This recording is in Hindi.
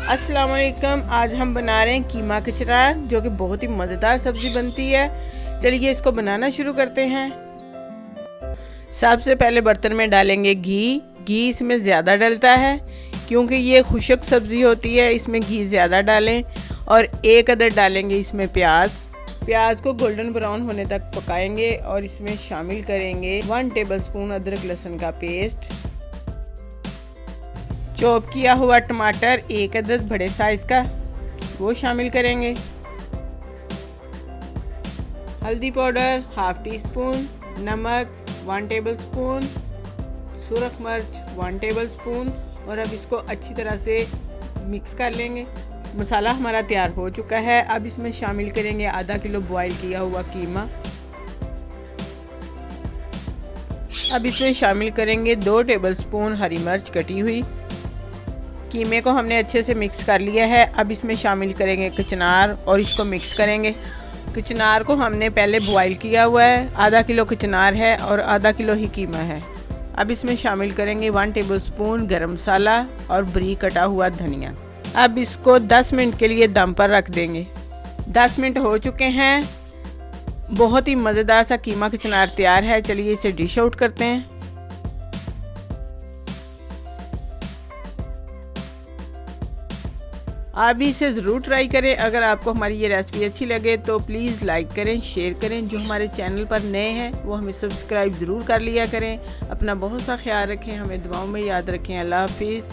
अस्सलाम वालेकुम। आज हम बना रहे हैं कीमा कचनार, जो कि बहुत ही मज़ेदार सब्ज़ी बनती है। चलिए इसको बनाना शुरू करते हैं। सबसे पहले बर्तन में डालेंगे घी इसमें ज़्यादा डलता है क्योंकि ये खुश्क सब्ज़ी होती है, इसमें घी ज़्यादा डालें। और एक अदर डालेंगे इसमें प्याज को गोल्डन ब्राउन होने तक पकाएंगे और इसमें शामिल करेंगे 1 टेबलस्पून अदरक लहसुन का पेस्ट, चॉप किया हुआ टमाटर 1 अदद बड़े साइज़ का वो शामिल करेंगे, हल्दी पाउडर 1/2 टीस्पून, नमक 1 टेबलस्पून, सुरख मिर्च 1 टेबलस्पून। और अब इसको अच्छी तरह से मिक्स कर लेंगे। मसाला हमारा तैयार हो चुका है। अब इसमें शामिल करेंगे आधा किलो बॉईल किया हुआ कीमा। अब इसमें शामिल करेंगे 2 टेबलस्पून हरी मिर्च कटी हुई। कीमे को हमने अच्छे से मिक्स कर लिया है। अब इसमें शामिल करेंगे कचनार और इसको मिक्स करेंगे। कचनार को हमने पहले बॉईल किया हुआ है। आधा किलो कचनार है और आधा किलो ही कीमा है। अब इसमें शामिल करेंगे 1 टेबलस्पून गरम मसाला और बारीक कटा हुआ धनिया। अब इसको 10 मिनट के लिए दम पर रख देंगे। 10 मिनट हो चुके हैं। बहुत ही मज़ेदार सा कीमा कचनार तैयार है। चलिए इसे डिश आउट करते हैं। आप भी इसे ज़रूर ट्राई करें। अगर आपको हमारी ये रेसिपी अच्छी लगे तो प्लीज़ लाइक करें, शेयर करें। जो हमारे चैनल पर नए हैं वो हमें सब्सक्राइब ज़रूर कर लिया करें। अपना बहुत सा ख्याल रखें, हमें दुआओं में याद रखें। अल्लाह हाफिज़।